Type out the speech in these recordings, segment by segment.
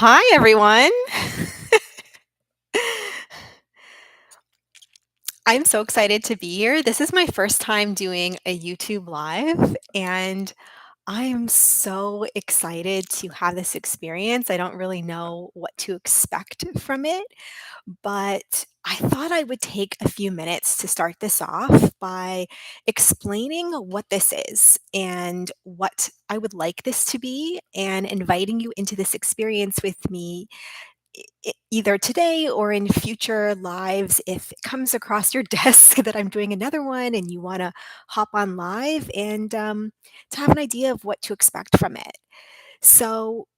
Hi, everyone. I'm so excited to be here. This is my first time doing a YouTube Live, and I am so excited to have this experience. I don't really know what to expect from it, but I thought I would take a few minutes to start this off by explaining what this is and what I would like this to be, and inviting you into this experience with me either today or in future lives if it comes across your desk that I'm doing another one and you want to hop on live and to have an idea of what to expect from it. So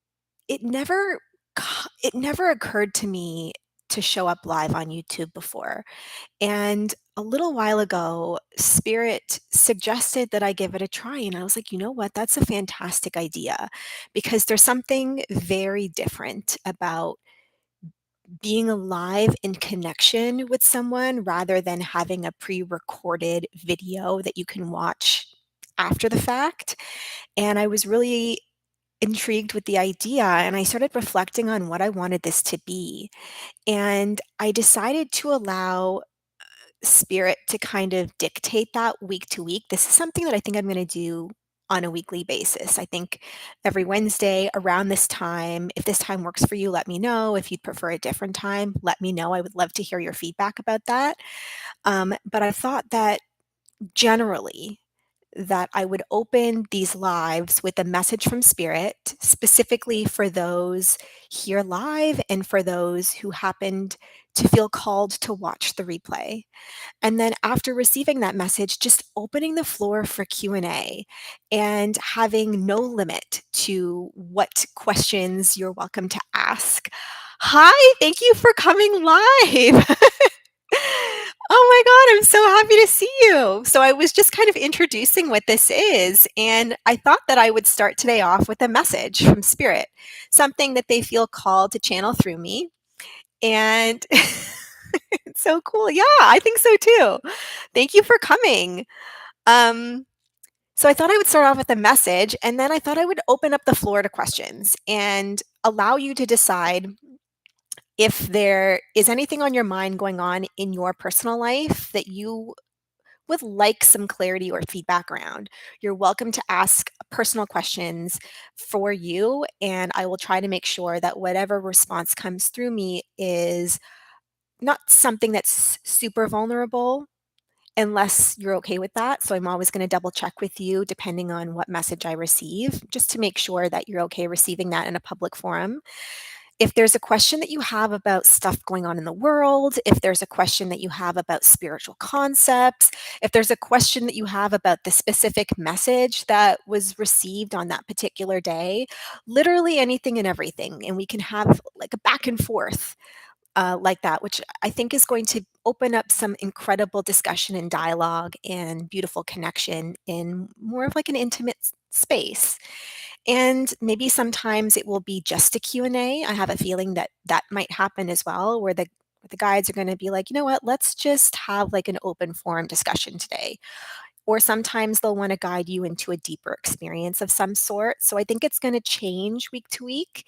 it never it never occurred to me to show up live on YouTube before. And a little while ago, Spirit suggested that I give it a try. And I was like, you know what? That's a fantastic idea because there's something very different about being alive in connection with someone rather than having a pre-recorded video that you can watch after the fact. And I was really intrigued with the idea and I started reflecting on what I wanted this to be. And I decided to allow spirit to kind of dictate that week to week. This is something that I think I'm going to do on a weekly basis. I think every Wednesday around this time, if this time works for you, let me know. If you'd prefer a different time, let me know. I would love to hear your feedback about that. But I thought that generally, that I would open these lives with a message from spirit, specifically for those here live and for those who happened to feel called to watch the replay. And then after receiving that message, just opening the floor for Q&A and having no limit to what questions you're welcome to ask. Hi, thank you for coming live. Oh my God, I'm so happy to see you. So I was just kind of introducing what this is, and I thought that I would start today off with a message from Spirit, something that they feel called to channel through me. And it's so cool. Yeah, I think so too. Thank you for coming. Um, so I thought I would start off with a message, and then I thought I would open up the floor to questions and allow you to decide if there is anything on your mind going on in your personal life that you would like some clarity or feedback around. You're welcome to ask personal questions for you, and I will try to make sure that whatever response comes through me is not something that's super vulnerable unless you're okay with that. So I'm always going to double check with you depending on what message I receive, just to make sure that you're okay receiving that in a public forum. If there's a question that you have about stuff going on in the world, if there's a question that you have about spiritual concepts, if there's a question that you have about the specific message that was received on that particular day, literally anything and everything. And we can have like a back and forth like that, which I think is going to open up some incredible discussion and dialogue and beautiful connection in more of like an intimate space. And maybe sometimes it will be just a Q&A. I have a feeling that that might happen as well, where the guides are going to be like, you know what, let's just have like an open forum discussion today. Or sometimes they'll want to guide you into a deeper experience of some sort. So I think it's going to change week to week.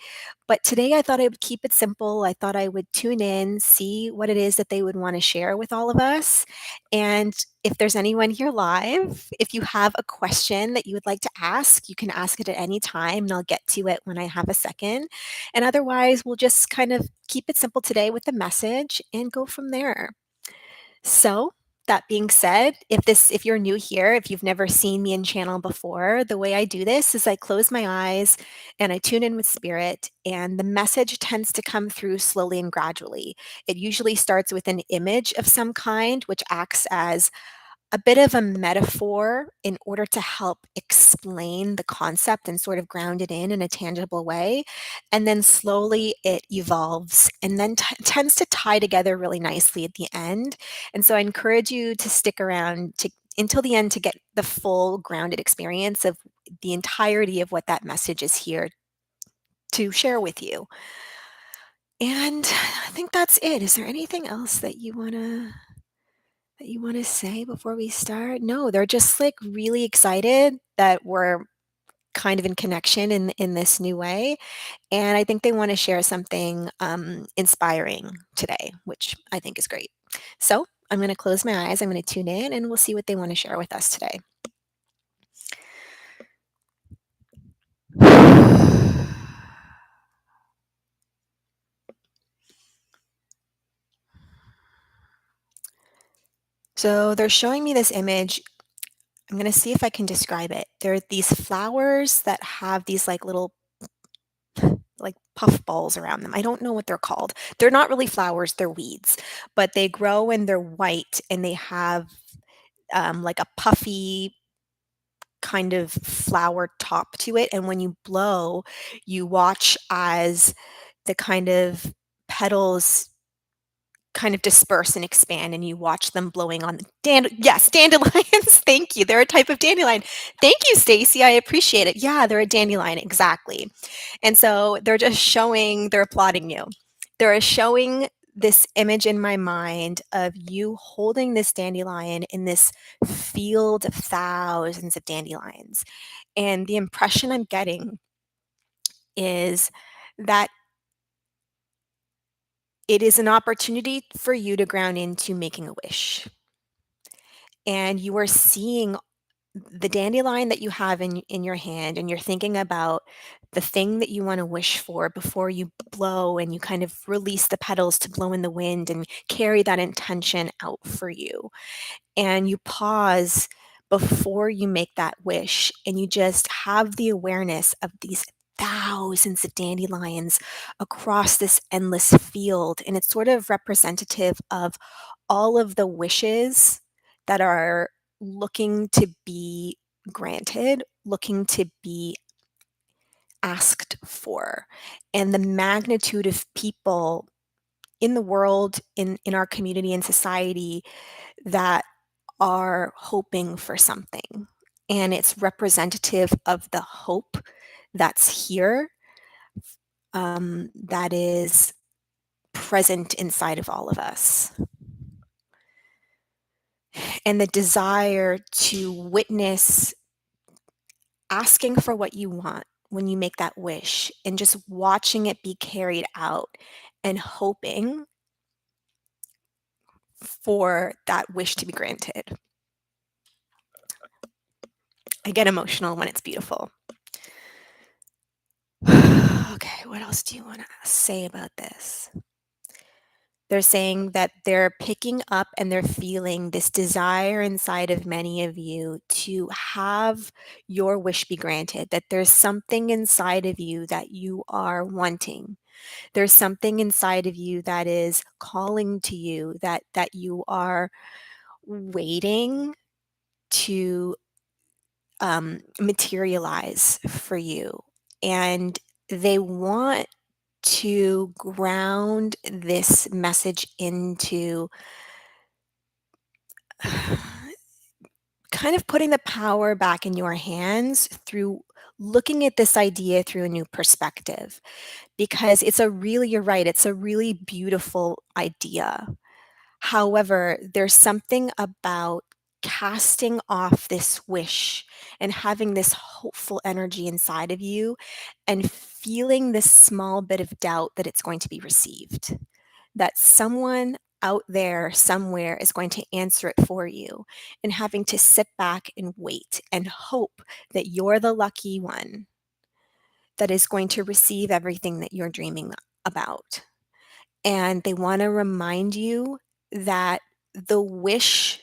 But today I thought I would keep it simple. I thought I would tune in, see what it is that they would want to share with all of us. And if there's anyone here live, if you have a question that you would like to ask, you can ask it at any time and I'll get to it when I have a second. And otherwise, we'll just kind of keep it simple today with the message and go from there. So, that being said, if you're new here, if you've never seen me in channel before, the way I do this is I close my eyes and I tune in with spirit, and the message tends to come through slowly and gradually. It usually starts with an image of some kind, which acts as a bit of a metaphor in order to help explain the concept and sort of ground it in a tangible way. And then slowly it evolves and then tends to tie together really nicely at the end. And so I encourage you to stick around to until the end to get the full grounded experience of the entirety of what that message is here to share with you. And I think that's it. Is there anything else that you wanna say before we start? No, they're just, like, really excited that we're kind of in connection in this new way, and I think they wanna share something, inspiring today, which I think is great. So, I'm gonna close my eyes, I'm gonna tune in, and we'll see what they wanna share with us today. So, they're showing me this image. I'm gonna see if I can describe it. There are these flowers that have these, like, little, like, puff balls around them. I don't know what they're called. They're not really flowers, they're weeds, but they grow and they're white, and they have, like, a puffy kind of flower top to it, and when you blow, you watch as the kind of petals kind of disperse and expand, and you watch them blowing on the yes, dandelions, thank you, they're a type of dandelion. Thank you, Stacy, I appreciate it. Yeah, they're a dandelion, exactly. And so they're applauding you. They're showing this image in my mind of you holding this dandelion in this field of thousands of dandelions. And the impression I'm getting is that it is an opportunity for you to ground into making a wish. And you are seeing the dandelion that you have in your hand, and you're thinking about the thing that you want to wish for before you blow, and you kind of release the petals to blow in the wind and carry that intention out for you. And you pause before you make that wish, and you just have the awareness of these thousands of dandelions across this endless field, and it's sort of representative of all of the wishes that are looking to be granted, looking to be asked for. And the magnitude of people in the world, in our community and society, that are hoping for something. And it's representative of the hope that's here, that is present inside of all of us. And the desire to witness asking for what you want when you make that wish, and just watching it be carried out, and hoping for that wish to be granted. I get emotional when it's beautiful. Okay, what else do you want to say about this? They're saying that they're picking up and they're feeling this desire inside of many of you to have your wish be granted, that there's something inside of you that you are wanting. There's something inside of you that is calling to you, that you are waiting to materialize for you. And they want to ground this message into kind of putting the power back in your hands through looking at this idea through a new perspective, because you're right, it's a really beautiful idea. However, there's something about casting off this wish and having this hopeful energy inside of you, and feeling this small bit of doubt that it's going to be received, that someone out there somewhere is going to answer it for you, and having to sit back and wait and hope that you're the lucky one that is going to receive everything that you're dreaming about. And they want to remind you that the wish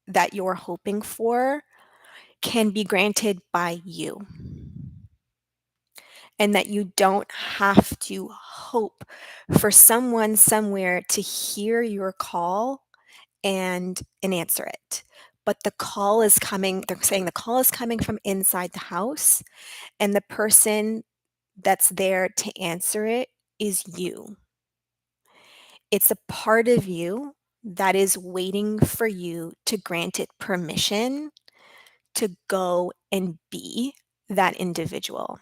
that you're hoping for can be granted by you, and that you don't have to hope for someone somewhere to hear your call and answer it. But the call is coming, they're saying the call is coming from inside the house, and the person that's there to answer it is you. It's a part of you that is waiting for you to grant it permission to go and be that individual.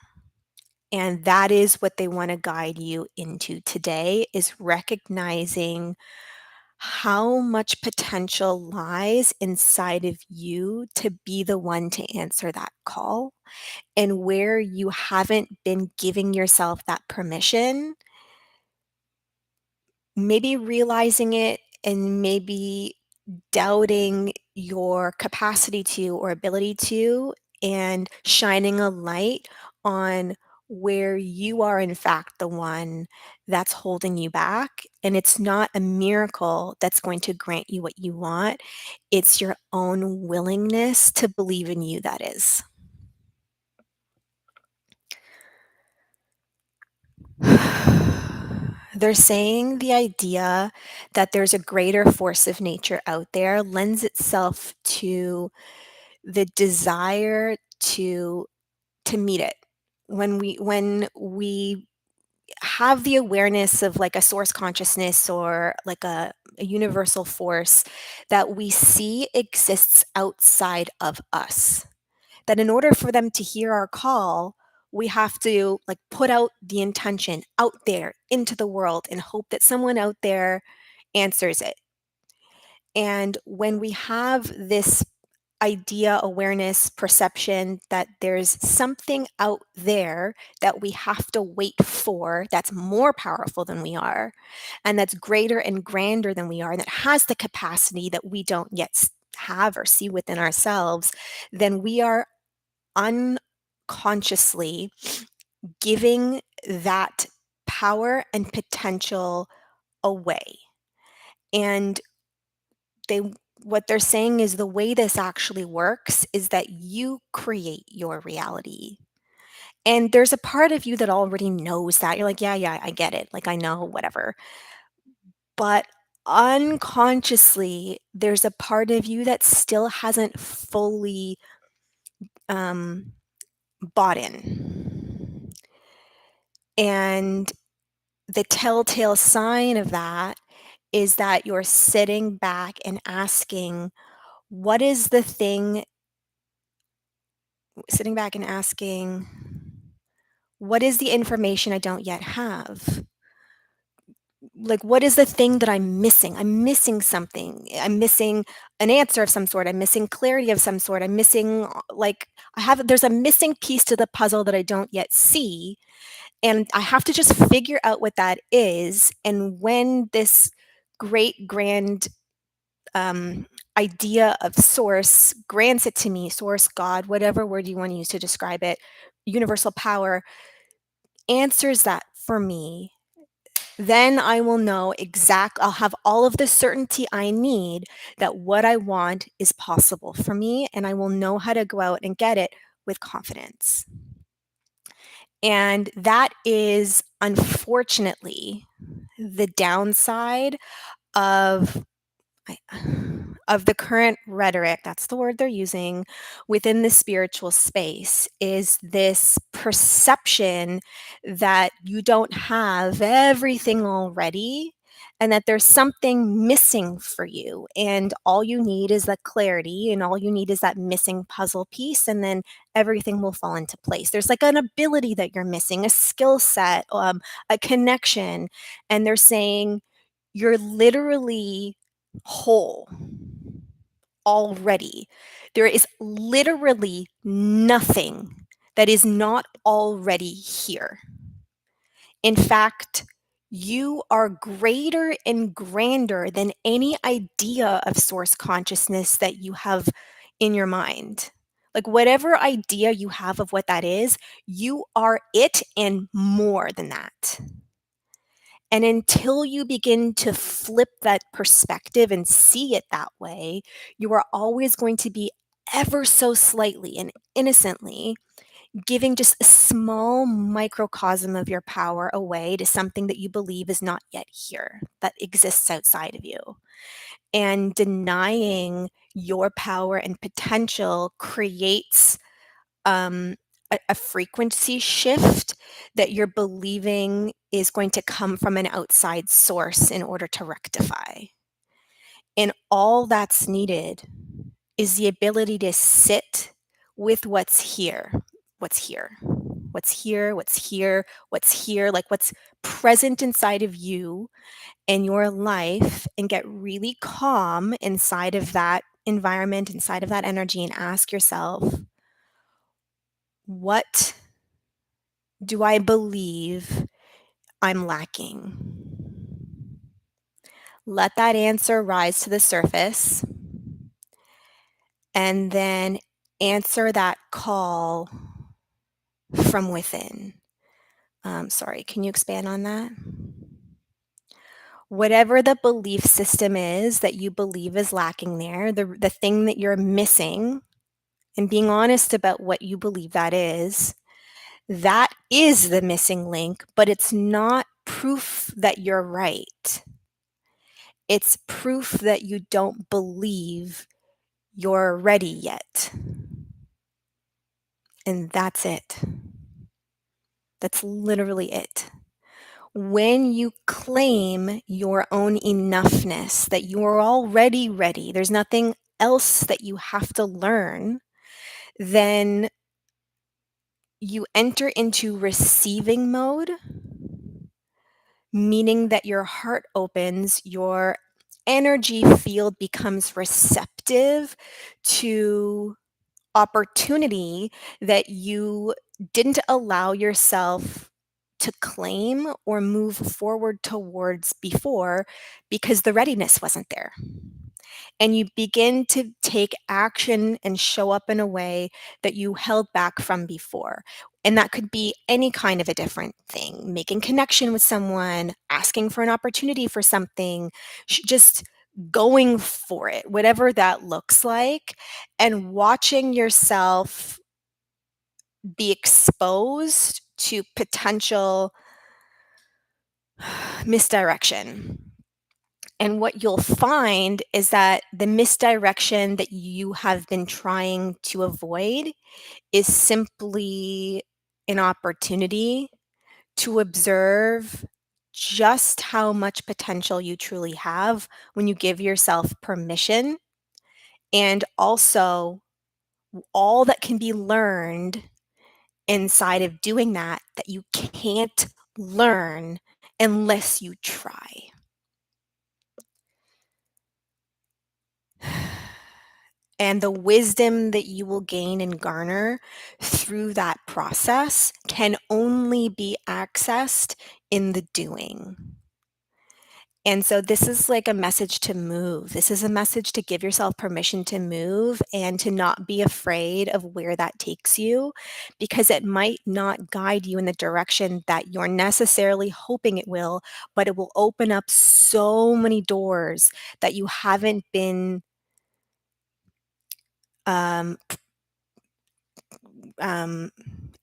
And that is what they want to guide you into today, is recognizing how much potential lies inside of you to be the one to answer that call, and where you haven't been giving yourself that permission, maybe realizing it and maybe doubting your capacity to or ability to, and shining a light on where you are, in fact, the one that's holding you back. And it's not a miracle that's going to grant you what you want, it's your own willingness to believe in you that is. They're saying the idea that there's a greater force of nature out there lends itself to the desire to meet it. When we have the awareness of like a source consciousness or like a universal force that we see exists outside of us, that in order for them to hear our call, we have to like put out the intention out there into the world and hope that someone out there answers it. And when we have this idea, awareness, perception that there's something out there that we have to wait for, that's more powerful than we are, and that's greater and grander than we are, and that has the capacity that we don't yet have or see within ourselves, then we are unconsciously giving that power and potential away. And they what they're saying is the way this actually works is that you create your reality. And there's a part of you that already knows that. You're like, yeah, yeah, I get it. Like, I know, whatever. But unconsciously, there's a part of you that still hasn't fully um, bought in. And the telltale sign of that is that you're sitting back and asking, what is the thing, sitting back and asking, what is the information I don't yet have? Like, what is the thing that I'm missing? I'm missing something. I'm missing an answer of some sort. I'm missing clarity of some sort. I'm missing, like, there's a missing piece to the puzzle that I don't yet see. And I have to just figure out what that is. And when this great, grand idea of source grants it to me, source, God, whatever word you want to use to describe it, universal power, answers that for me, then I will know I'll have all of the certainty I need that what I want is possible for me, and I will know how to go out and get it with confidence. And that is unfortunately the downside of I of the current rhetoric, that's the word they're using, within the spiritual space, is this perception that you don't have everything already and that there's something missing for you. And all you need is that clarity, and all you need is that missing puzzle piece, and then everything will fall into place. There's like an ability that you're missing, a skill set, a connection. And they're saying you're literally whole already. There is literally nothing that is not already here. In fact, you are greater and grander than any idea of source consciousness that you have in your mind. Like, whatever idea you have of what that is, you are it and more than that. And until you begin to flip that perspective and see it that way, you are always going to be ever so slightly and innocently giving just a small microcosm of your power away to something that you believe is not yet here, that exists outside of you. And denying your power and potential creates a frequency shift that you're believing is going to come from an outside source in order to rectify. And all that's needed is the ability to sit with what's here, what's here. What's here? What's here? What's here? Like what's present inside of you and your life, and get really calm inside of that environment, inside of that energy, and ask yourself, what do I believe I'm lacking? Let that answer rise to the surface, and then answer that call from within. Sorry, can you expand on that? Whatever the belief system is that you believe is lacking there, the thing that you're missing, and being honest about what you believe that is the missing link, but it's not proof that you're right. It's proof that you don't believe you're ready yet. And that's it. That's literally it. When you claim your own enoughness, that you are already ready, there's nothing else that you have to learn, then you enter into receiving mode, meaning that your heart opens, your energy field becomes receptive to opportunity that you didn't allow yourself to claim or move forward towards before because the readiness wasn't there. And you begin to take action and show up in a way that you held back from before. And that could be any kind of a different thing, making connection with someone, asking for an opportunity for something, just going for it, whatever that looks like, and watching yourself be exposed to potential misdirection. And what you'll find is that the misdirection that you have been trying to avoid is simply an opportunity to observe just how much potential you truly have when you give yourself permission, and also all that can be learned inside of doing that that you can't learn unless you try. And the wisdom that you will gain and garner through that process can only be accessed in the doing. And so this is like a message to move. This is a message to give yourself permission to move and to not be afraid of where that takes you, because it might not guide you in the direction that you're necessarily hoping it will, but it will open up so many doors that you haven't been um, um,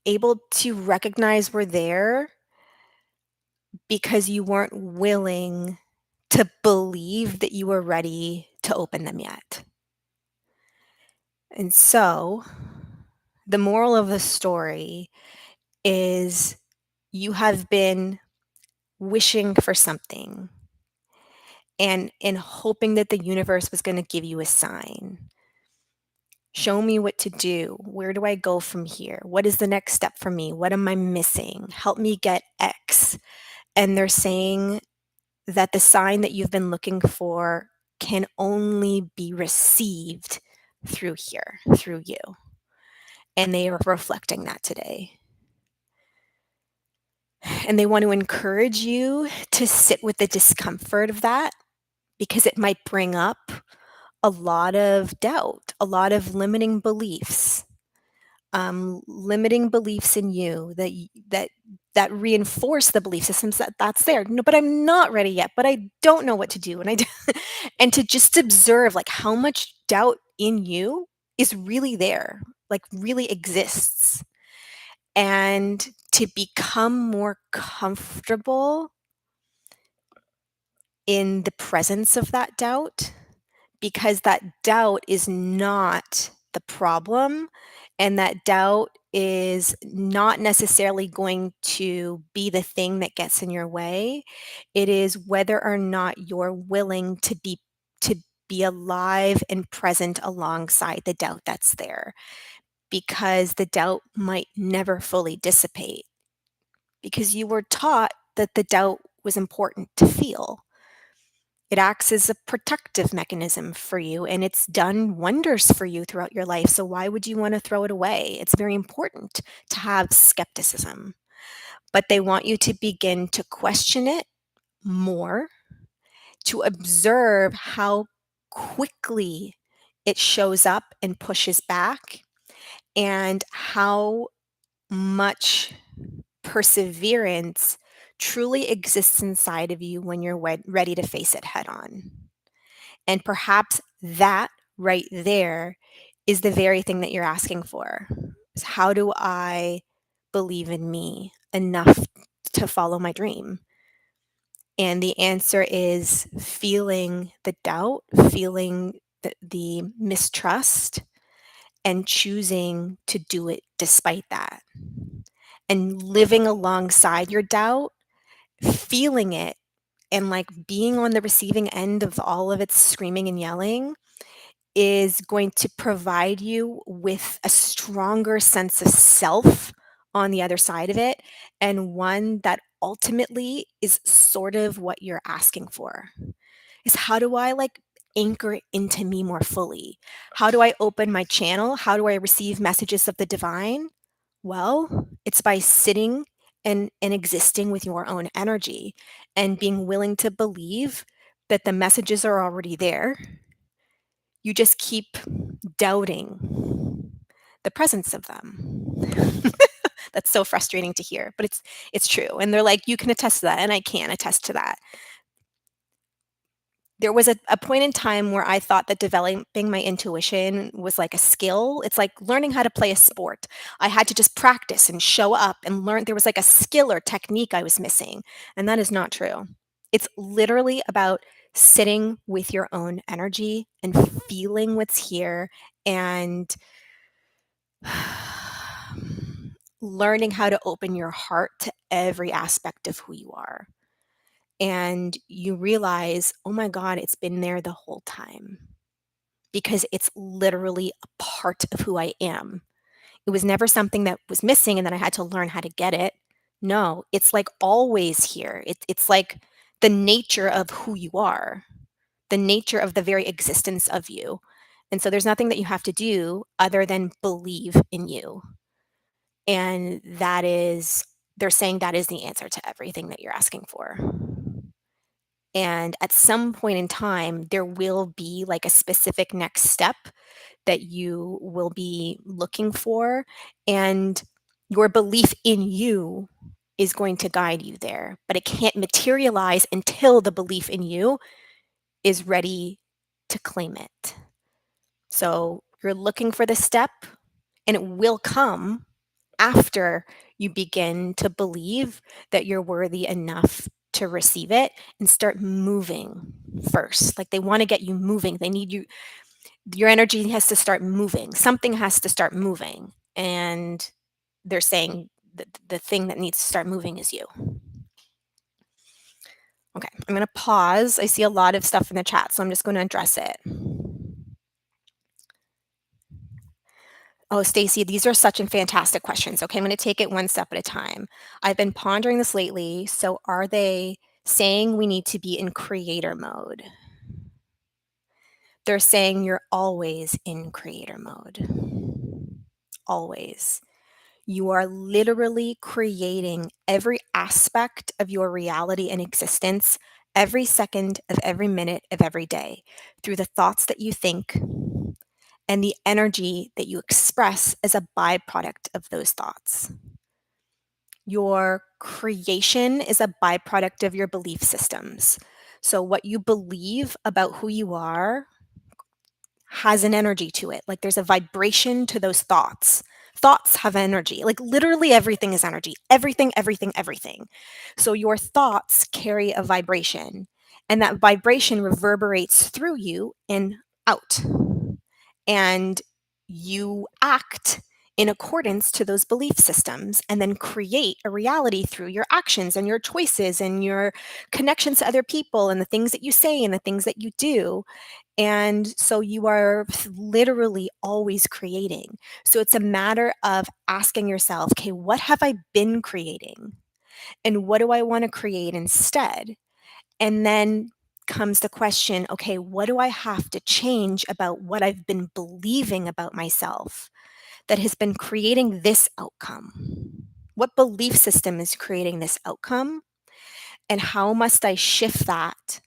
able to recognize were there because you weren't willing to believe that you were ready to open them yet. And so, the moral of the story is you have been wishing for something and hoping that the universe was going to give you a sign. Show me what to do. Where do I go from here? What is the next step for me? What am I missing? Help me get X. And they're saying that the sign that you've been looking for can only be received through here, through you. And they are reflecting that today. And they want to encourage you to sit with the discomfort of that, because it might bring up a lot of doubt, a lot of limiting beliefs in you that reinforce the belief systems that's there. No, but I'm not ready yet. But I don't know what to do, and and to just observe like how much doubt in you is really there, like really exists, and to become more comfortable in the presence of that doubt, because that doubt is not the problem, and that doubt is not necessarily going to be the thing that gets in your way. It is whether or not you're willing to be alive and present alongside the doubt that's there. because the doubt might never fully dissipate because you were taught that the doubt was important to feel. It acts as a protective mechanism for you and it's done wonders for you throughout your life. So, why would you want to throw it away? It's very important to have skepticism, but they want you to begin to question it more, to observe how quickly it shows up and pushes back, and how much perseverance truly exists inside of you when you're ready to face it head on. And perhaps that right there is the very thing that you're asking for. Is how do I believe in me enough to follow my dream? And the answer is feeling the doubt, feeling the mistrust, and choosing to do it despite that. And living alongside your doubt, feeling it, and like being on the receiving end of all of its screaming and yelling is going to provide you with a stronger sense of self on the other side of it, and one that ultimately is sort of what you're asking for. Is how do I like anchor into me more fully? How do I open my channel? How do I receive messages of the divine? Well, it's by sitting and existing with your own energy and being willing to believe that the messages are already there. You just keep doubting the presence of them. That's so frustrating to hear, but it's true. And they're like, you can attest to that, and I can attest to that. There was a point in time where I thought that developing my intuition was like a skill. It's like learning how to play a sport. I had to just practice and show up and learn. There was like a skill or technique I was missing. And that is not true. It's literally about sitting with your own energy and feeling what's here and learning how to open your heart to every aspect of who you are. And you realize, oh my God, it's been there the whole time because it's literally a part of who I am. It was never something that was missing and then I had to learn how to get it. No, it's like always here. It's like the nature of who you are, the nature of the very existence of you. And so there's nothing that you have to do other than believe in you. And that is, they're saying that is the answer to everything that you're asking for. And at some point in time, there will be like a specific next step that you will be looking for. And your belief in you is going to guide you there. But it can't materialize until the belief in you is ready to claim it. So you're looking for the step, and it will come after you begin to believe that you're worthy enough to receive it and start moving first. Like they want to get you moving. They need you, your energy has to start moving. Something has to start moving. And they're saying that the thing that needs to start moving is you. Okay, I'm going to pause. I see a lot of stuff in the chat, so I'm just going to address it. Oh, Stacy, these are such fantastic questions. Okay, I'm going to take it one step at a time. I've been pondering this lately. So, are they saying we need to be in creator mode? They're saying you're always in creator mode. Always. You are literally creating every aspect of your reality and existence every second of every minute of every day through the thoughts that you think and the energy that you express as a byproduct of those thoughts. Your creation is a byproduct of your belief systems. So, what you believe about who you are has an energy to it. Like there's a vibration to those thoughts. Thoughts have energy. Like literally everything is energy. Everything, everything, everything. So, your thoughts carry a vibration, and that vibration reverberates through you and out. And you act in accordance to those belief systems and then create a reality through your actions and your choices and your connections to other people and the things that you say and the things that you do. And so you are literally always creating. So it's a matter of asking yourself, okay, what have I been creating? And what do I want to create instead? And then comes the question, okay, what do I have to change about what I've been believing about myself that has been creating this outcome? What belief system is creating this outcome? And how must I shift that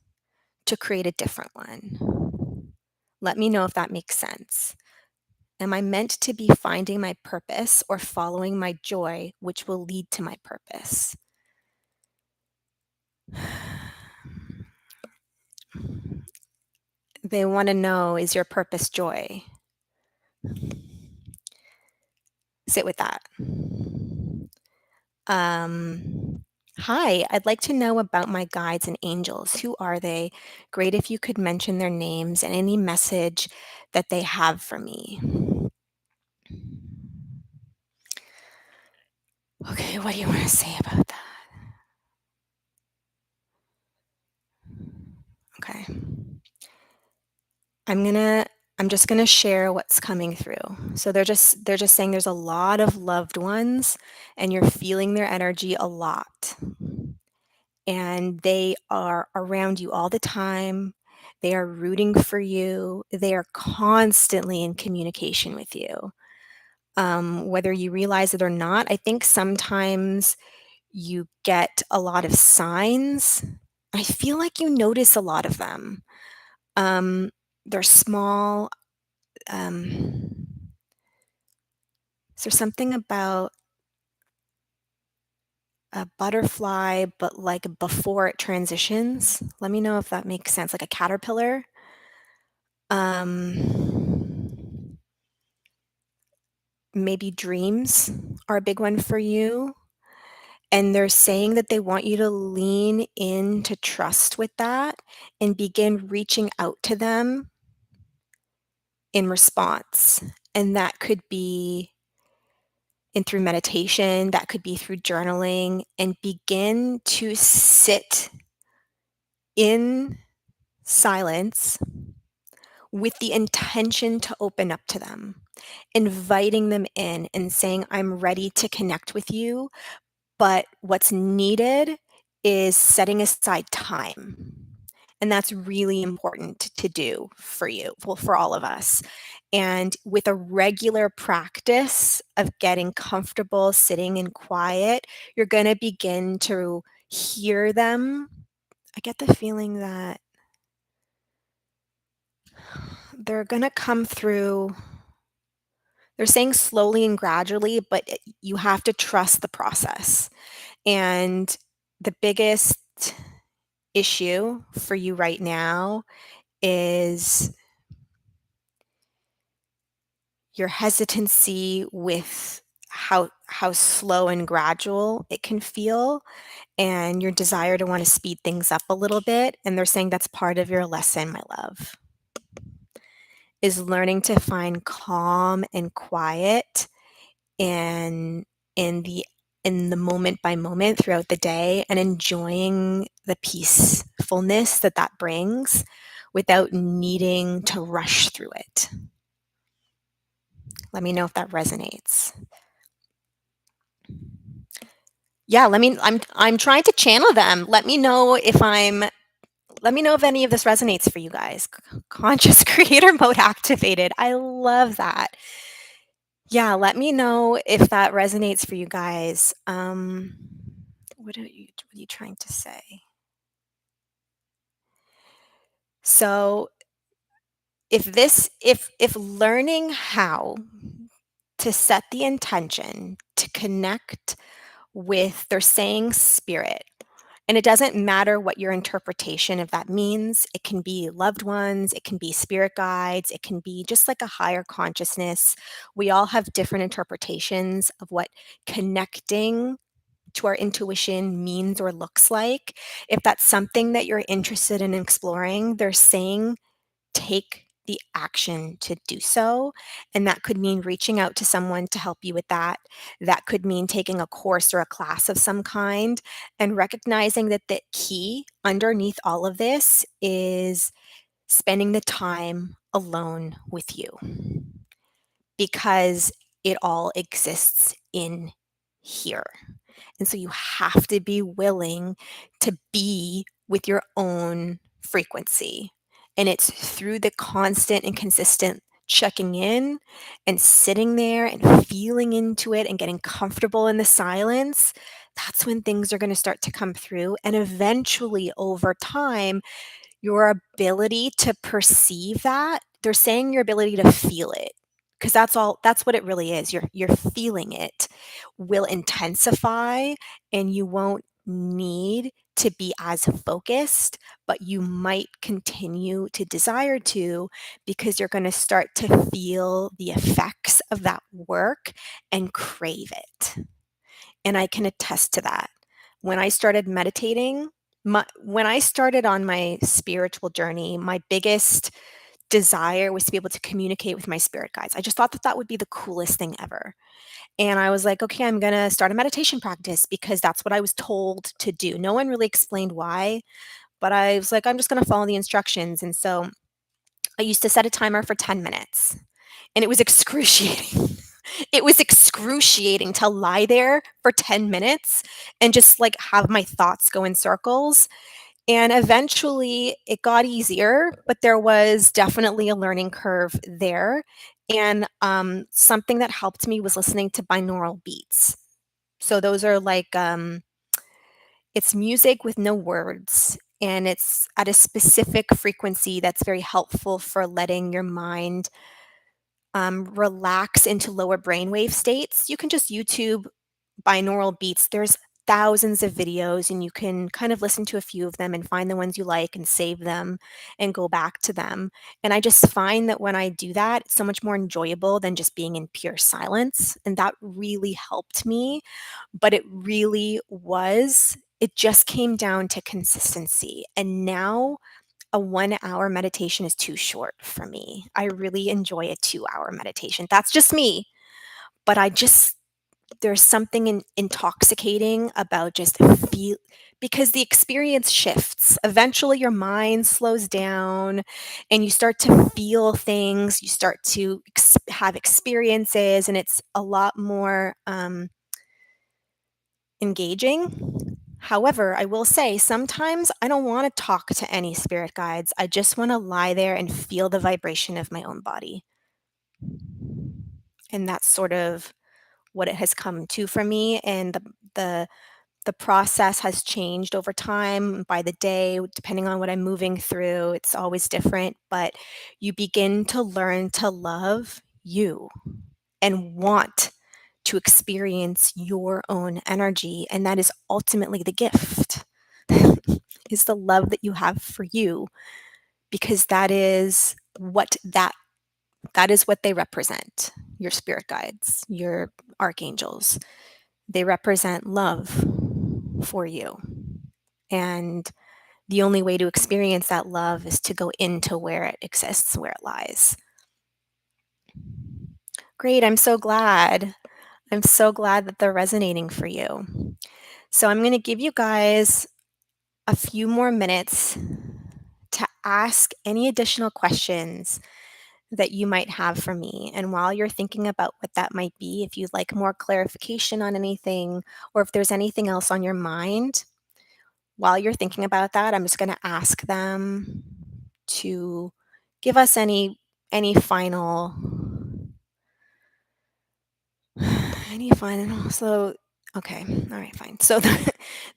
to create a different one? Let me know if that makes sense. Am I meant to be finding my purpose or following my joy, which will lead to my purpose? They want to know, is your purpose joy? Sit with that. Hi, I'd like to know about my guides and angels. Who are they? Great if you could mention their names and any message that they have for me. Okay, what do you want to say about that? Okay. I'm gonna I'm just gonna share what's coming through. So they're just saying there's a lot of loved ones and you're feeling their energy a lot. And they are around you all the time. They are rooting for you. They are constantly in communication with you. Whether you realize it or not, I think sometimes you get a lot of signs. I feel like you notice a lot of them. Um, they're small. Um, is there something about a butterfly, but like before it transitions? Let me know if that makes sense. Like a caterpillar. Maybe dreams are a big one for you. And they're saying that they want you to lean into trust with that and begin reaching out to them in response. And that could be in through meditation, that could be through journaling, and begin to sit in silence with the intention to open up to them, inviting them in and saying, I'm ready to connect with you. But what's needed is setting aside time. And that's really important to do for you, well, for all of us. And with a regular practice of getting comfortable sitting in quiet, you're going to begin to hear them. I get the feeling that they're going to come through. They're saying slowly and gradually, but you have to trust the process. And the biggest issue for you right now is your hesitancy with how slow and gradual it can feel, and your desire to want to speed things up a little bit. And they're saying that's part of your lesson, my love, is learning to find calm and quiet and in the moment by moment throughout the day, and enjoying the peacefulness that that brings without needing to rush through it. Let me know if that resonates. Yeah, I'm trying to channel them. Let me know if any of this resonates for you guys. Conscious creator mode activated. I love that. Yeah, let me know if that resonates for you guys. What are you trying to say? So if learning how to set the intention to connect with their saying spirit, and it doesn't matter what your interpretation of that means. It can be loved ones, it can be spirit guides, it can be just like a higher consciousness. We all have different interpretations of what connecting to our intuition means or looks like. If that's something that you're interested in exploring, they're saying take the action to do so. And that could mean reaching out to someone to help you with that. That could mean taking a course or a class of some kind, and recognizing that the key underneath all of this is spending the time alone with you, because it all exists in here. And so you have to be willing to be with your own frequency. And it's through the constant and consistent checking in and sitting there and feeling into it and getting comfortable in the silence. That's when things are going to start to come through. And eventually, over time, your ability to perceive that, they're saying your ability to feel it, because that's what it really is. You're feeling it will intensify, and you won't need to be as focused, but you might continue to desire to, because you're going to start to feel the effects of that work and crave it. And I can attest to that. When I started meditating, when I started on my spiritual journey, my biggest desire was to be able to communicate with my spirit guides. I just thought that that would be the coolest thing ever. And I was like, okay, I'm going to start a meditation practice because that's what I was told to do. No one really explained why, but I was like, I'm just going to follow the instructions. And so I used to set a timer for 10 minutes, and it was excruciating. It was excruciating to lie there for 10 minutes and just like have my thoughts go in circles. And eventually it got easier, but there was definitely a learning curve there. And something that helped me was listening to binaural beats. So those are like, it's music with no words. And it's at a specific frequency that's very helpful for letting your mind relax into lower brainwave states. You can just YouTube binaural beats. There's thousands of videos, and you can kind of listen to a few of them and find the ones you like and save them and go back to them. And I just find that when I do that, it's so much more enjoyable than just being in pure silence. And that really helped me. But it really was, it just came down to consistency. And now a 1 hour meditation is too short for me. I really enjoy a 2 hour meditation. That's just me. But there's something intoxicating about just feel, because the experience shifts. Eventually, your mind slows down and you start to feel things. You start to have experiences, and it's a lot more engaging. However, I will say sometimes I don't want to talk to any spirit guides. I just want to lie there and feel the vibration of my own body. And that's sort of what it has come to for me. And the the process has changed over time by the day, depending on what I'm moving through. It's always different, but you begin to learn to love you and want to experience your own energy. And that is ultimately the gift, is the love that you have for you, because that is what they represent. Your spirit guides, your archangels, they represent love for you. And the only way to experience that love is to go into where it exists, where it lies. Great. I'm so glad. I'm so glad that they're resonating for you. So I'm going to give you guys a few more minutes to ask any additional questions that you might have for me. And while you're thinking about what that might be, if you'd like more clarification on anything, or if there's anything else on your mind, while you're thinking about that, I'm just going to ask them to give us any final any final. So okay, all right, fine. So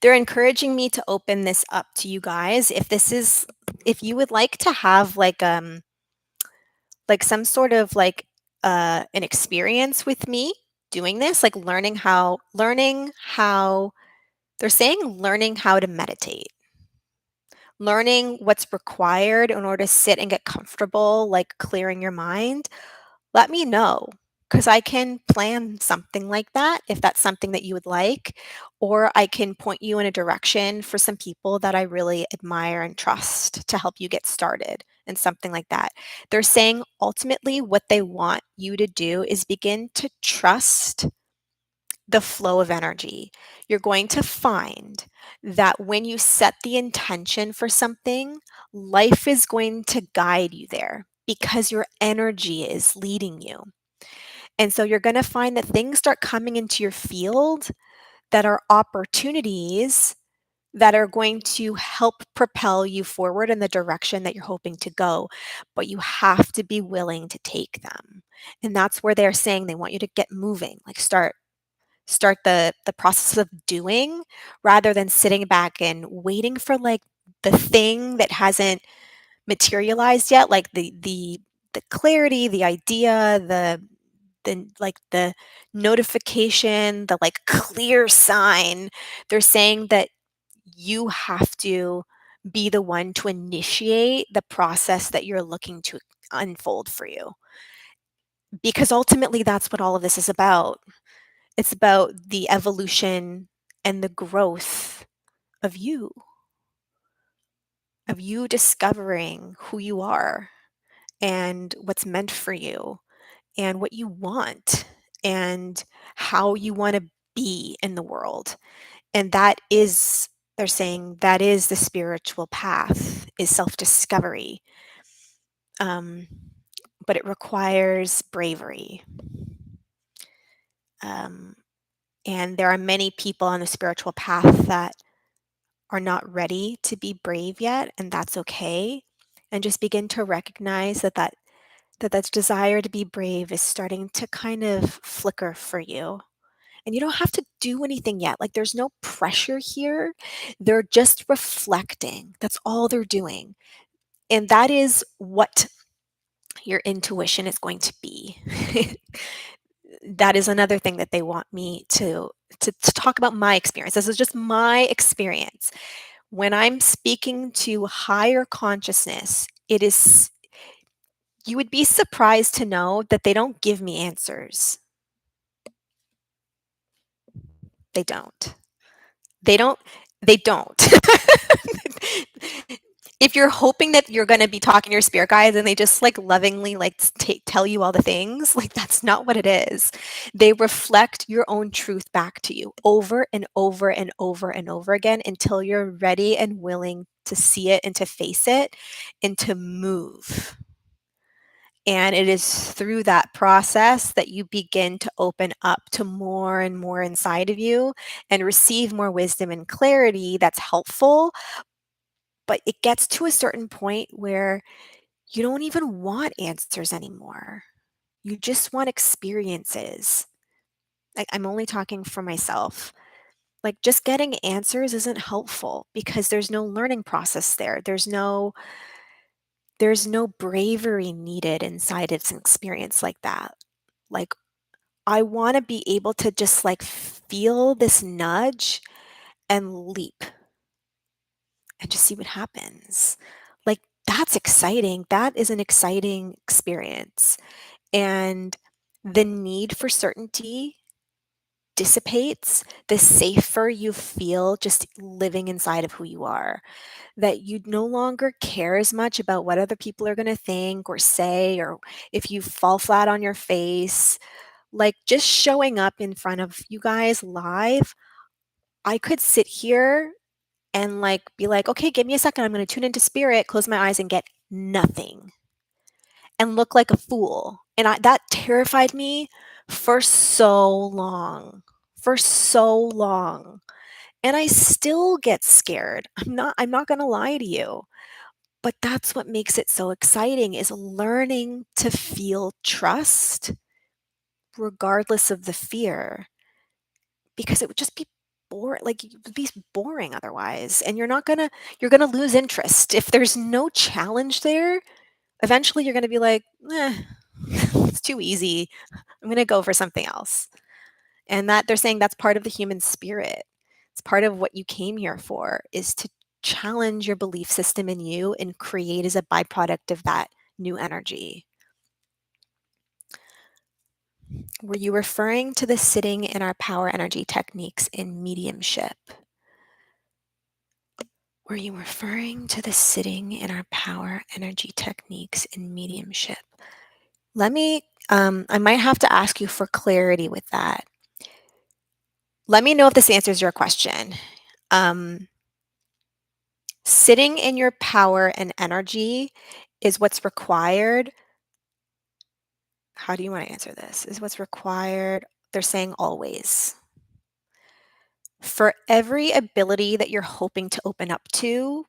they're encouraging me to open this up to you guys. If you would like to have like some sort of like an experience with me doing this, like learning how they're saying learning how to meditate, learning what's required in order to sit and get comfortable, like clearing your mind, let me know, because I can plan something like that if that's something that you would like, or I can point you in a direction for some people that I really admire and trust to help you get started and something like that. They're saying ultimately what they want you to do is begin to trust the flow of energy. You're going to find that when you set the intention for something, life is going to guide you there because your energy is leading you. And so you're going to find that things start coming into your field that are opportunities that are going to help propel you forward in the direction that you're hoping to go, but you have to be willing to take them. And that's where they're saying they want you to get moving, like start the process of doing rather than sitting back and waiting for like the thing that hasn't materialized yet, like the clarity, the idea, the notification, the like clear sign. They're saying that you have to be the one to initiate the process that you're looking to unfold for you. Because ultimately that's what all of this is about. It's about the evolution and the growth of you discovering who you are and what's meant for you and what you want and how you want to be in the world. And that is, they're saying, that is the spiritual path, is self-discovery. Um, but it requires bravery. Um, and there are many people on the spiritual path that are not ready to be brave yet, and that's okay. And just begin to recognize that desire to be brave is starting to kind of flicker for you. And you don't have to do anything yet. Like there's no pressure here. They're just reflecting. That's all they're doing. And that is what your intuition is going to be. That is another thing that they want me to talk about my experience. This is just my experience. When I'm speaking to higher consciousness, it is, you would be surprised to know that they don't give me answers. They don't. They don't they don't. If you're hoping that you're gonna be talking to your spirit guides and they just, like, lovingly, like, tell you all the things, like, that's not what it is. They reflect your own truth back to you over and over and over and over again until you're ready and willing to see it and to face it and to move. And it is through that process that you begin to open up to more and more inside of you and receive more wisdom and clarity that's helpful. But it gets to a certain point where you don't even want answers anymore. You just want experiences. Like, I'm only talking for myself. Like, just getting answers isn't helpful because there's no learning process there. There's no bravery needed inside of an experience like that. Like, I want to be able to just like feel this nudge and leap and just see what happens. Like, that's exciting. That is an exciting experience. And the need for certainty dissipates the safer you feel just living inside of who you are. That you no longer care as much about what other people are going to think or say, or if you fall flat on your face. Like, just showing up in front of you guys live, I could sit here and like be like, okay, give me a second. I'm going to tune into spirit, close my eyes, and get nothing and look like a fool. And that terrified me for so long, for so long. And I still get scared. I'm not going to lie to you. But that's what makes it so exciting, is learning to feel trust regardless of the fear, because it would just be like, it would be boring otherwise, and you're gonna lose interest. If there's no challenge there, eventually you're gonna be like, it's too easy. I'm gonna go for something else. And that, they're saying, that's part of the human spirit. It's part of what you came here for, is to challenge your belief system in you and create as a byproduct of that new energy. Were you referring to the sitting in our power energy techniques in mediumship? Were you referring to the sitting in our power energy techniques in mediumship? I might have to ask you for clarity with that. Let me know if this answers your question. Um, Sitting in your power and energy is what's required. How do you want to answer this? Is what's required. They're saying always. For every ability that you're hoping to open up to,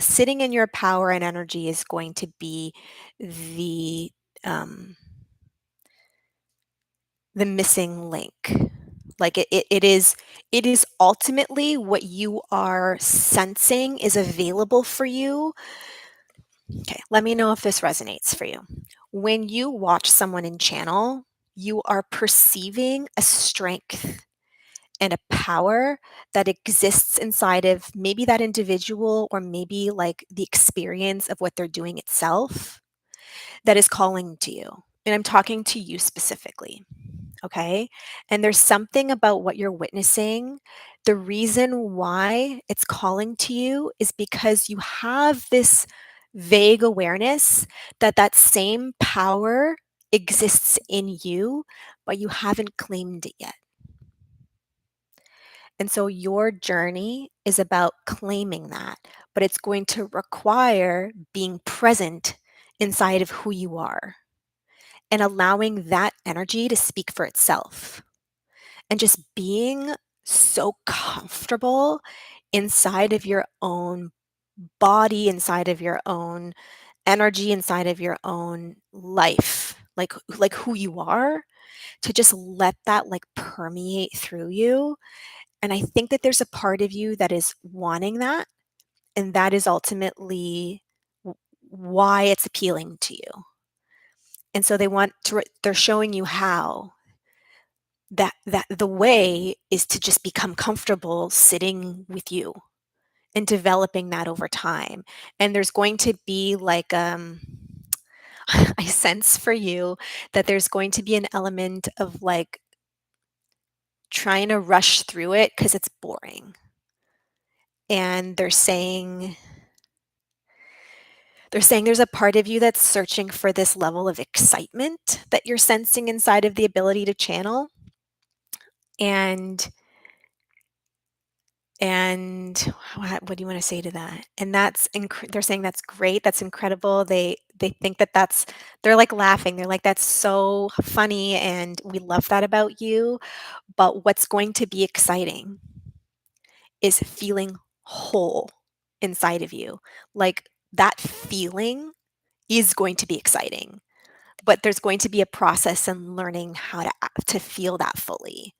sitting in your power and energy is going to be the um, the missing link. Like it is ultimately what you are sensing is available for you. Okay, let me know if this resonates for you. When you watch someone in channel, you are perceiving a strength and a power that exists inside of maybe that individual or maybe like the experience of what they're doing itself that is calling to you. And I'm talking to you specifically. Okay. And there's something about what you're witnessing. The reason why it's calling to you is because you have this vague awareness that that same power exists in you, but you haven't claimed it yet. And so your journey is about claiming that, but it's going to require being present inside of who you are and allowing that energy to speak for itself and just being so comfortable inside of your own body, inside of your own energy, inside of your own life, like who you are, to just let that like permeate through you. And I think that there's a part of you that is wanting that, and that is ultimately why it's appealing to you. And so they're showing you how that the way is to just become comfortable sitting with you and developing that over time. And there's going to be like I sense for you that there's going to be an element of like trying to rush through it because it's boring. And they're saying there's a part of you that's searching for this level of excitement that you're sensing inside of the ability to channel. And what do you want to say to that? And they're saying that's great, that's incredible. They think that they're like laughing. They're like, that's so funny and we love that about you. But what's going to be exciting is feeling whole inside of you. Like that feeling is going to be exciting, but there's going to be a process in learning how to feel that fully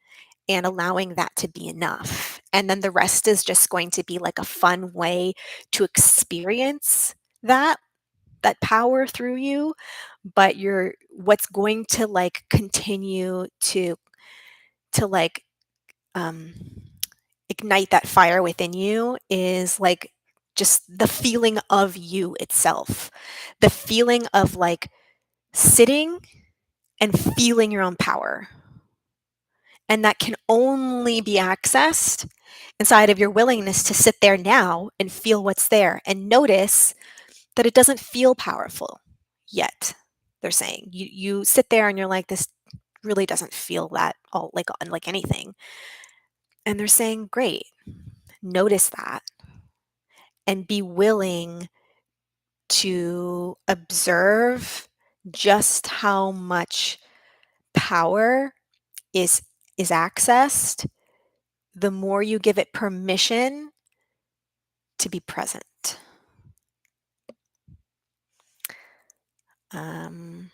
and allowing that to be enough. And then the rest is just going to be like a fun way to experience that power through you, but what's going to like continue to like um ignite that fire within you is like just the feeling of you itself. The feeling of like sitting and feeling your own power. And that can only be accessed inside of your willingness to sit there now and feel what's there and notice that it doesn't feel powerful yet. They're saying you sit there and you're like, this really doesn't feel that all like unlike anything. And they're saying, great, notice that and be willing to observe just how much power is is accessed the more you give it permission to be present. Um,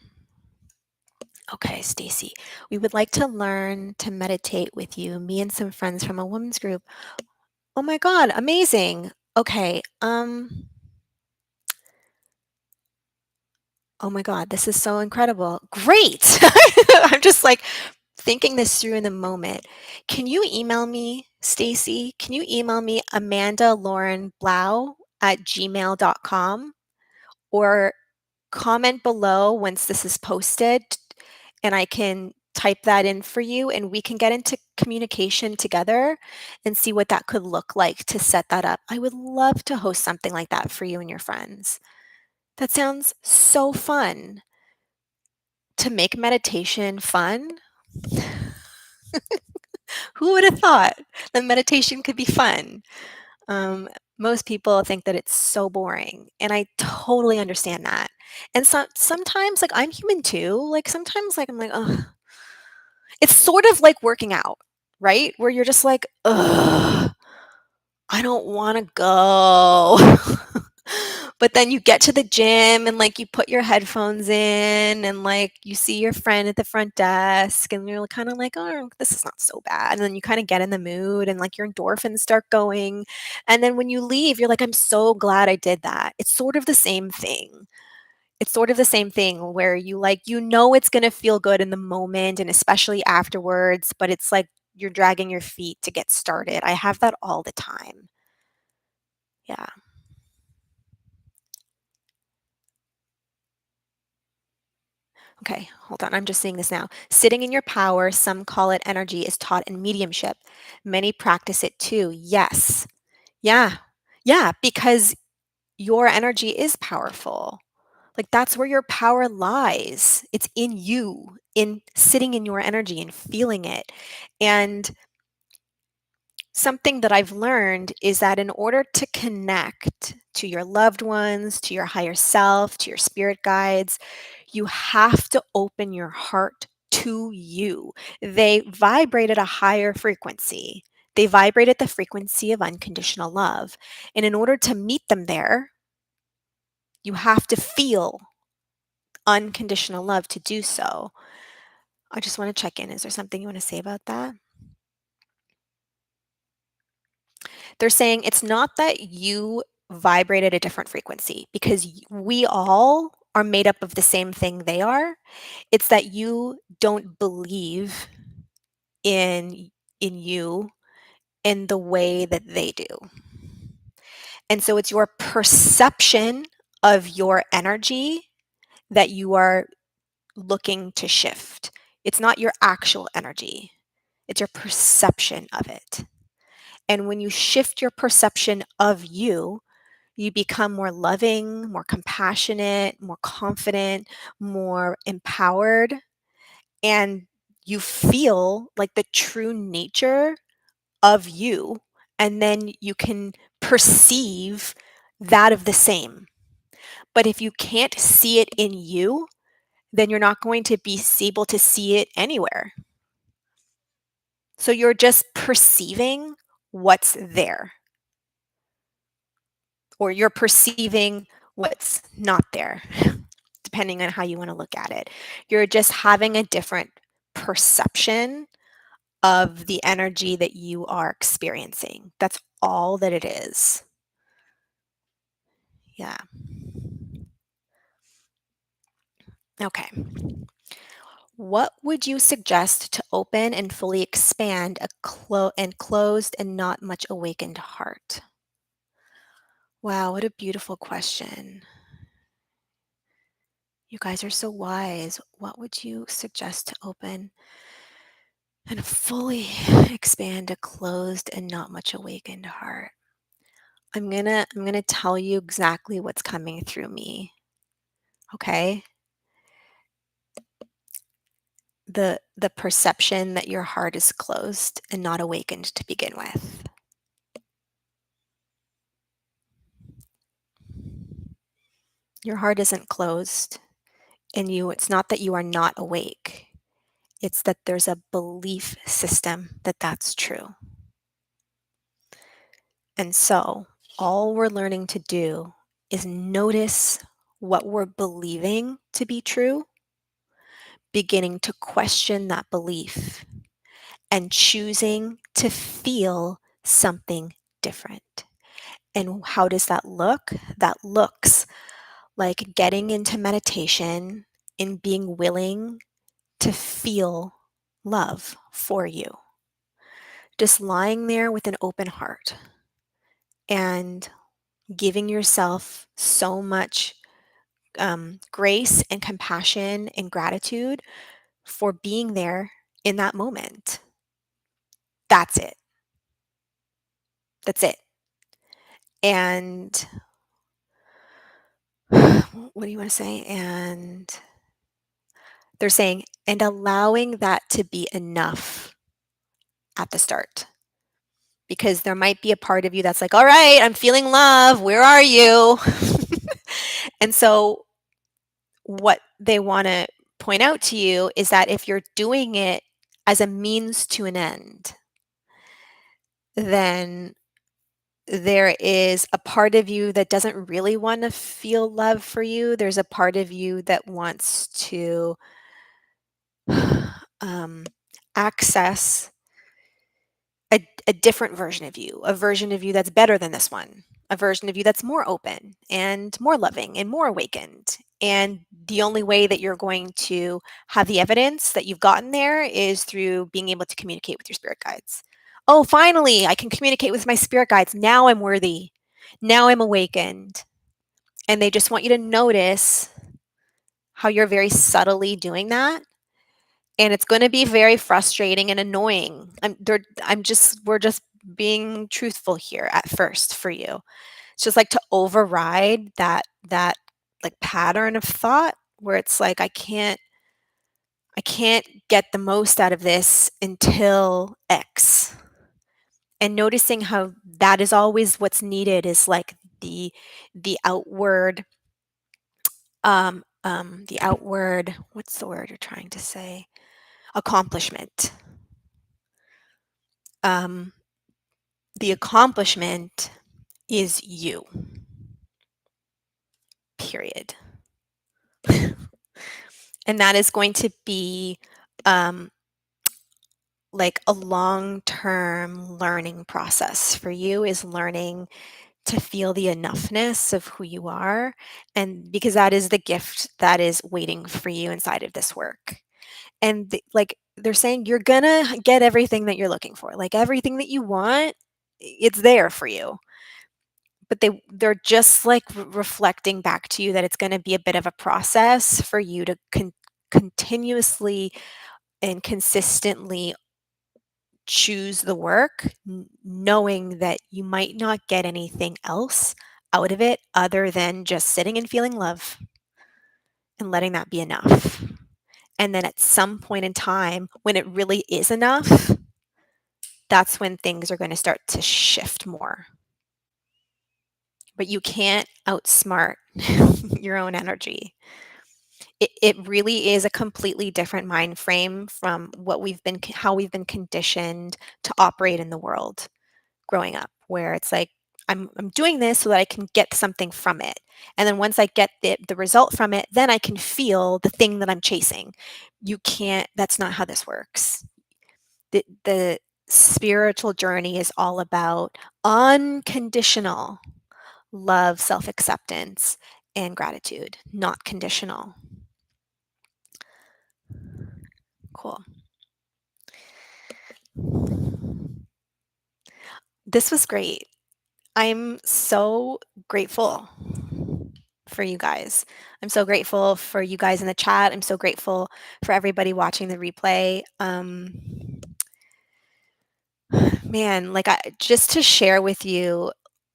okay, Stacy, we would like to learn to meditate with you, me and some friends from a women's group. Oh my God, amazing. Okay. Oh my God, this is so incredible. Great. I'm just like thinking this through in the moment. Can you email me, Stacy? Can you email me amandalaurenblau@gmail.com or comment below once this is posted and I can type that in for you and we can get into communication together and see what that could look like to set that up. I would love to host something like that for you and your friends. That sounds so fun. To make meditation fun? Who would have thought that meditation could be fun? Um, Most people think that it's so boring, and I totally understand that. And sometimes, like, I'm human too. Like, sometimes, like, I'm like, "Ugh." It's sort of like working out, right? Where you're just like, "Ugh, I don't wanna go." But then you get to the gym and, like, you put your headphones in and, like, you see your friend at the front desk and you're kinda like, "Oh, this is not so bad." And then you kinda get in the mood and, like, your endorphins start going. And then when you leave, you're like, "I'm so glad I did that." It's sort of the same thing. It's sort of the same thing where you know it's gonna feel good in the moment and especially afterwards, but it's like you're dragging your feet to get started. I have that all the time. Yeah. Okay, hold on. I'm just seeing this now. Sitting in your power, some call it energy, is taught in mediumship. Many practice it too. Yes. Yeah. Yeah, because your energy is powerful. Like that's where your power lies. It's in you, in sitting in your energy and feeling it. And something that I've learned is that in order to connect to your loved ones, to your higher self, to your spirit guides, you have to open your heart to you. They vibrate at a higher frequency. They vibrate at the frequency of unconditional love. And in order to meet them there, you have to feel unconditional love to do so. I just want to check in. Is there something you want to say about that? They're saying it's not that you vibrate at a different frequency because we all are made up of the same thing they are. It's that you don't believe in you in the way that they do. And so it's your perception of your energy that you are looking to shift. It's not your actual energy. It's your perception of it. And when you shift your perception of you become more loving, more compassionate, more confident, more empowered, and you feel like the true nature of you. And then you can perceive that of the same. But if you can't see it in you, then you're not going to be able to see it anywhere. So you're just perceiving what's there, or you're perceiving what's not there, depending on how you want to look at it. You're just having a different perception of the energy that you are experiencing. That's all that it is. Yeah. Okay. What would you suggest to open and fully expand a closed and not much awakened heart? Wow, what a beautiful question. You guys are so wise. What would you suggest to open and fully expand a closed and not much awakened heart? I'm going to tell you exactly what's coming through me, okay? The perception that your heart is closed and not awakened to begin with. Your heart isn't closed and it's not that you are not awake. It's that there's a belief system that that's true. And so, all we're learning to do is notice what we're believing to be true, beginning to question that belief, and choosing to feel something different. And how does that look? That looks like getting into meditation and being willing to feel love for you. Just lying there with an open heart and giving yourself so much grace and compassion and gratitude for being there in that moment. That's it. That's it. And what do you want to say? And they're saying, and allowing that to be enough at the start. Because there might be a part of you that's like, all right, I'm feeling love. Where are you? And so, what they want to point out to you is that if you're doing it as a means to an end, then there is a part of you that doesn't really want to feel love for you. There's a part of you that wants to um, access a different version of you, a version of you that's better than this one, a version of you that's more open and more loving and more awakened. And the only way that you're going to have the evidence that you've gotten there is through being able to communicate with your spirit guides. Oh, finally, I can communicate with my spirit guides. Now I'm worthy. Now I'm awakened. And they just want you to notice how you're very subtly doing that, and it's going to be very frustrating and annoying. We're just being truthful here at first for you. It's just like to override that like pattern of thought where it's like I can't get the most out of this until X. And noticing how that is always what's needed is like the outward the outward, what's the word you're trying to say? Accomplishment. Um, the accomplishment is you, period. And that is going to be um, like a long-term learning process for you, is learning to feel the enoughness of who you are. And because that is the gift that is waiting for you inside of this work. And like they're saying, you're gonna get everything that you're looking for, like everything that you want, it's there for you. But they're just like reflecting back to you that it's going to be a bit of a process for you to continuously and consistently choose the work, knowing that you might not get anything else out of it other than just sitting and feeling love and letting that be enough. And then at some point in time, when it really is enough, that's when things are going to start to shift more. But you can't outsmart your own energy. It really is a completely different mind frame from how we've been conditioned to operate in the world growing up, where it's like, I'm doing this so that I can get something from it. And then once I get the result from it, then I can feel the thing that I'm chasing. You can't, that's not how this works. The spiritual journey is all about unconditional love, self acceptance, and gratitude, not conditional. Cool. This was great. I'm so grateful for you guys. I'm so grateful for you guys in the chat. I'm so grateful for everybody watching the replay. Man, like just to share with you,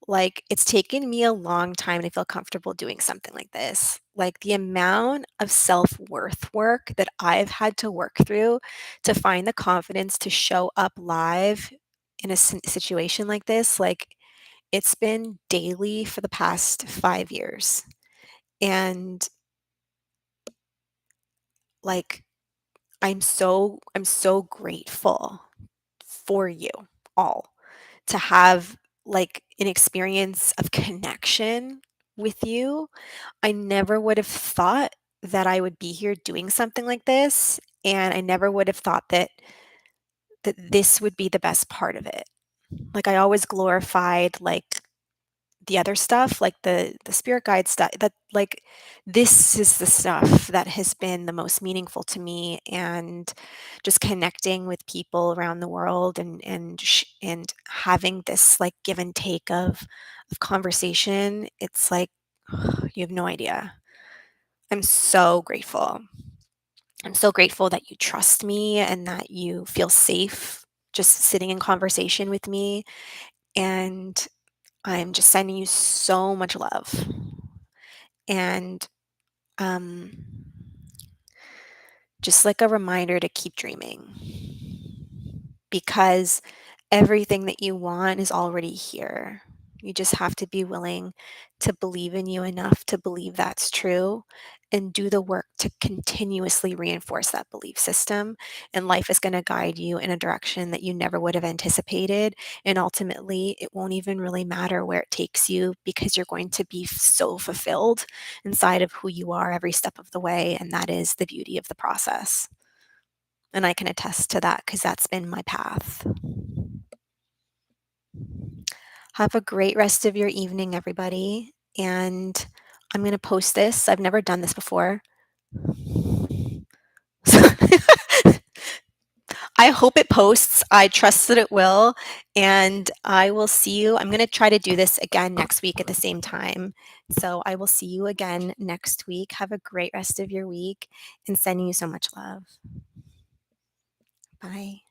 like it's taken me a long time to feel comfortable doing something like this. Like the amount of self-worth work that I've had to work through to find the confidence to show up live in a situation like this, like it's been daily for the past 5 years. And like I'm so grateful for you all to have like an experience of connection with you. I never would have thought that I would be here doing something like this, and I never would have thought that this would be the best part of it. Like I always glorified like the other stuff, like the spirit guide stuff, that like this is the stuff that has been the most meaningful to me, and just connecting with people around the world, and having this like give and take of conversation. It's like you have no idea. I'm so grateful. I'm so grateful that you trust me and that you feel safe just sitting in conversation with me. And I'm just sending you so much love. And um, just like a reminder to keep dreaming because everything that you want is already here. You just have to be willing to believe in you enough to believe that's true and do the work to continuously reinforce that belief system. And life is going to guide you in a direction that you never would have anticipated. And ultimately, it won't even really matter where it takes you because you're going to be so fulfilled inside of who you are every step of the way. And that is the beauty of the process. And I can attest to that because that's been my path. Have a great rest of your evening, everybody. And I'm going to post this. I've never done this before. I hope it posts. I trust that it will. And I will see you. I'm going to try to do this again next week at the same time. So I will see you again next week. Have a great rest of your week and sending you so much love. Bye.